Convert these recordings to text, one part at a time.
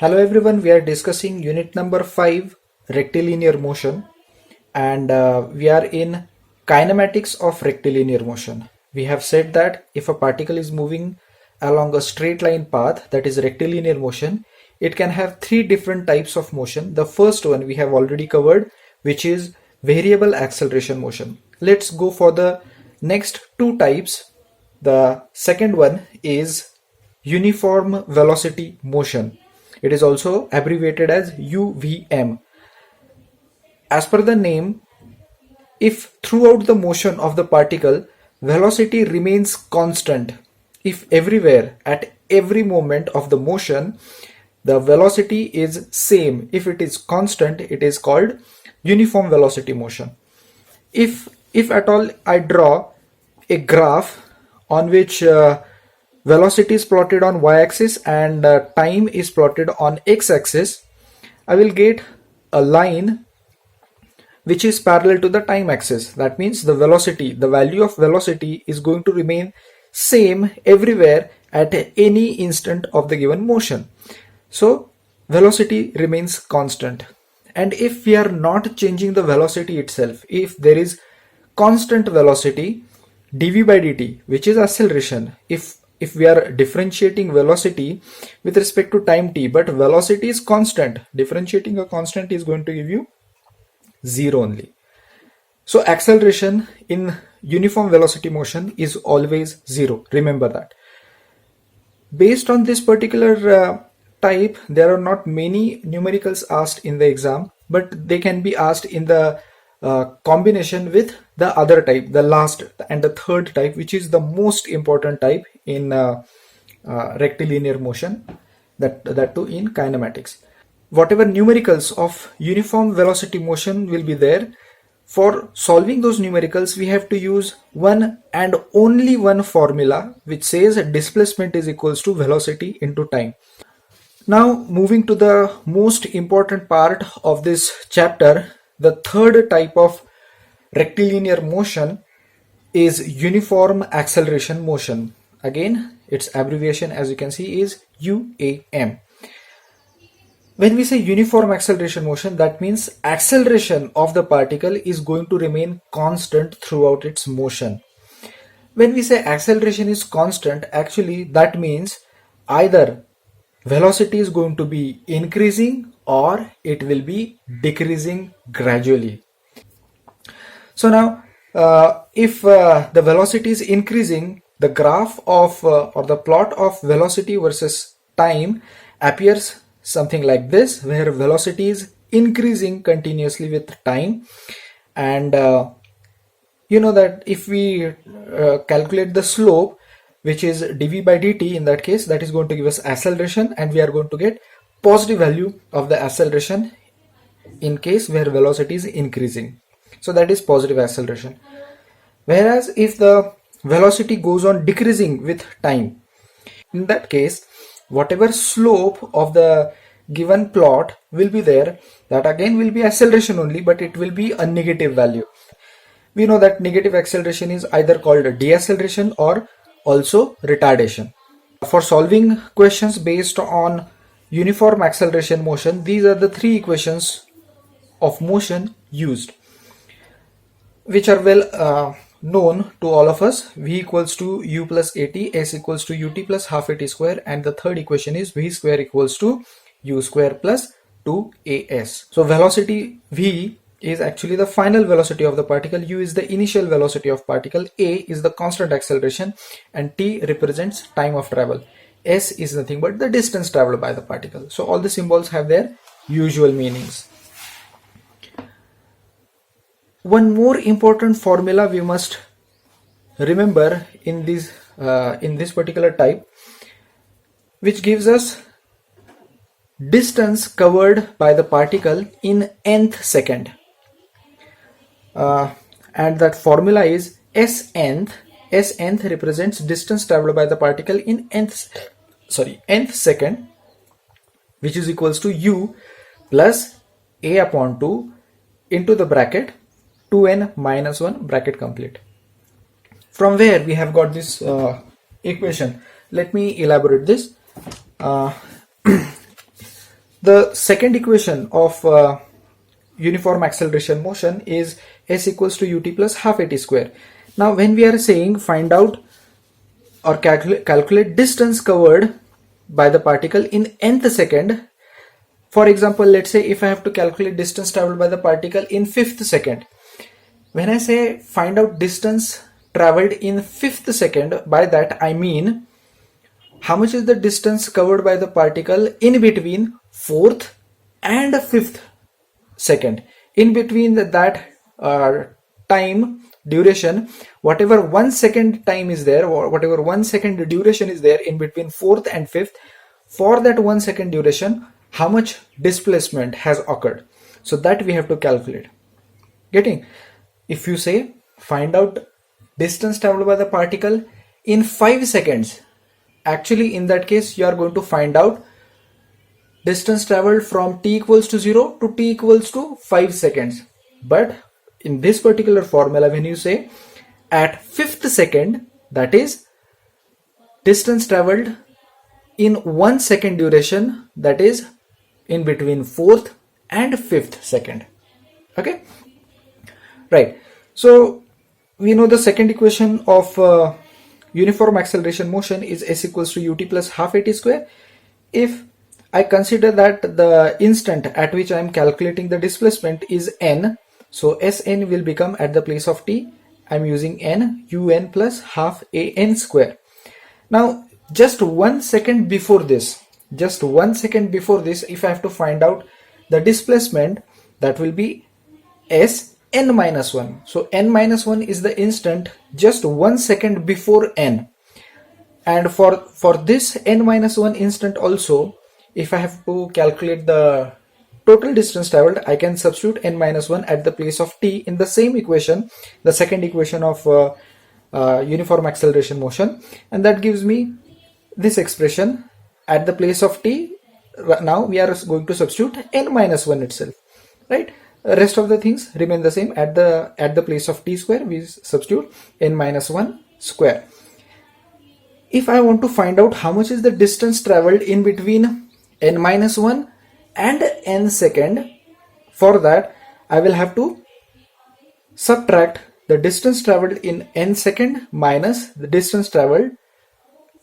Hello everyone, we are discussing unit number 5, rectilinear motion, and we are in kinematics of rectilinear motion. We have said that if a particle is moving along a straight line path, that is rectilinear motion, it can have three different types of motion. The first one we have already covered, which is variable acceleration motion. Let's go for the next two types. The second one is uniform velocity motion. It is also abbreviated as UVM. As per the name, if throughout the motion of the particle, velocity remains constant, if everywhere at every moment of the motion, the velocity is same, if it is constant, it is called uniform velocity motion. If at all I draw a graph on which velocity is plotted on y-axis and time is plotted on x-axis, I will get a line which is parallel to the time axis. That means the velocity, the value of velocity is going to remain same everywhere at any instant of the given motion. So velocity remains constant. And if we are not changing the velocity itself, if there is constant velocity dv by dt, which is acceleration, if we are differentiating velocity with respect to time t, but velocity is constant, differentiating a constant is going to give you 0 only. So acceleration in uniform velocity motion is always 0. Remember that. Based on this particular type, there are not many numericals asked in the exam, but they can be asked in the combination with the other type, the last and the third type, which is the most important type in rectilinear motion, that too in kinematics. Whatever numericals of uniform velocity motion will be there, for solving those numericals we have to use one and only one formula, which says displacement is equals to velocity into time. Now moving to the most important part of this chapter, the third type of rectilinear motion is uniform acceleration motion. Again, its abbreviation, as you can see, is UAM. When we say uniform acceleration motion, that means acceleration of the particle is going to remain constant throughout its motion. When we say acceleration is constant, actually that means either velocity is going to be increasing or it will be decreasing gradually. So now if the velocity is increasing, the graph of or the plot of velocity versus time appears something like this, where velocity is increasing continuously with time, and you know that if we calculate the slope, which is dv by dt, in that case that is going to give us acceleration, and we are going to get positive value of the acceleration in case where velocity is increasing. So that is positive acceleration. Whereas if the velocity goes on decreasing with time, in that case whatever slope of the given plot will be there, that again will be acceleration only, but it will be a negative value. We know that negative acceleration is either called deceleration or also retardation. For solving questions based on uniform acceleration motion, these are the three equations of motion used, which are well known to all of us. V equals to u plus at, s equals to ut plus half at square, and the third equation is v square equals to u square plus 2as. So velocity v is actually the final velocity of the particle, u is the initial velocity of particle, a is the constant acceleration, and t represents time of travel, s is nothing but the distance traveled by the particle. So all the symbols have their usual meanings. One more important formula we must remember in this particular type, which gives us distance covered by the particle in nth second, and that formula is s nth. S nth represents distance traveled by the particle in nth second, which is equals to u plus a upon 2 into the bracket 2n minus 1 bracket complete. From where we have got this equation? Let me elaborate this. The second equation of uniform acceleration motion is s equals to ut plus half at square. Now when we are saying find out or calculate distance covered by the particle in nth second, for example, let's say if I have to calculate distance traveled by the particle in fifth second, when I say find out distance traveled in fifth second, by that I mean how much is the distance covered by the particle in between fourth and fifth second. In between that time duration, whatever 1 second time is there, or whatever 1 second duration is there in between fourth and fifth, for that 1 second duration, how much displacement has occurred. So that we have to calculate. Getting? If you say find out distance traveled by the particle in 5 seconds, actually in that case you are going to find out distance traveled from t equals to 0 to t equals to 5 seconds. But in this particular formula, when you say at fifth second, that is distance traveled in 1 second duration, that is in between fourth and fifth second. Okay, right. So we know the second equation of uniform acceleration motion is s equals to ut plus half at square. If I consider that the instant at which I am calculating the displacement is n, so Sn will become, at the place of t, I am using n, un plus half an square. Now just 1 second before this, if I have to find out the displacement, that will be Sn minus 1. So n minus 1 is the instant just 1 second before n. And for this n minus 1 instant also, if I have to calculate the total distance traveled, I can substitute n minus 1 at the place of t in the same equation, the second equation of uniform acceleration motion, and that gives me this expression. At the place of t, now we are going to substitute n minus 1 itself, right? Rest of the things remain the same. At the place of t square, we substitute n minus 1 square. If I want to find out how much is the distance traveled in between n minus 1 and n second, for that I will have to subtract the distance traveled in n second minus the distance traveled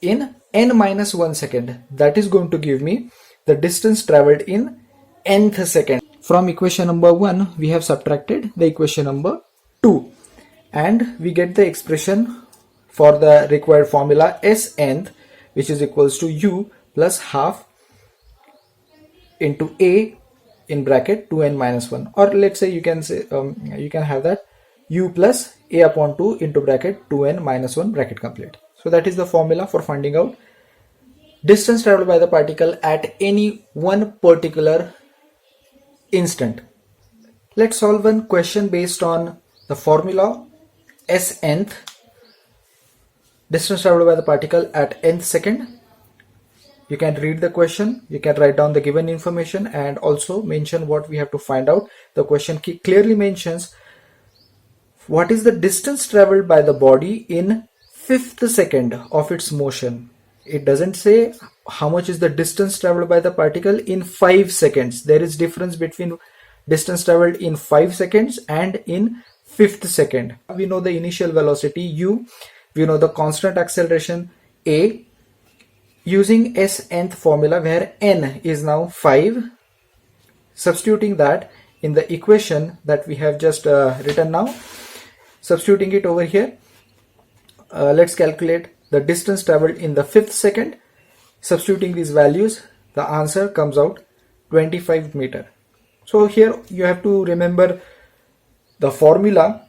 in n minus 1 second. That is going to give me the distance traveled in nth second. From equation number 1, we have subtracted the equation number 2, and we get the expression for the required formula S nth, which is equals to u plus half into a in bracket 2n minus 1, or let's say you can say you can have that u plus a upon 2 into bracket 2n minus 1 bracket complete. So that is the formula for finding out distance traveled by the particle at any one particular instant. Let's solve one question based on the formula S nth, distance traveled by the particle at nth second. You can read the question, you can write down the given information and also mention what we have to find out. The question clearly mentions what is the distance traveled by the body in fifth second of its motion. It doesn't say how much is the distance traveled by the particle in 5 seconds. There is difference between distance traveled in 5 seconds and in fifth second. We know the initial velocity u, we know the constant acceleration a. Using S nth formula, where n is now 5, substituting that in the equation that we have just written now, substituting it over here, let's calculate the distance traveled in the fifth second. Substituting these values, the answer comes out 25 meter. So here you have to remember the formula,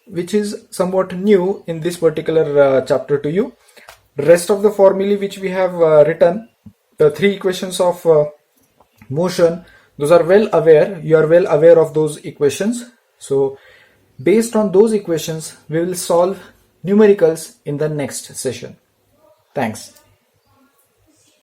which is somewhat new in this particular chapter to you. Rest of the formulae which we have written, the 3 equations of motion, those are well aware, you are well aware of those equations. So based on those equations, we will solve numericals in the next session. Thanks.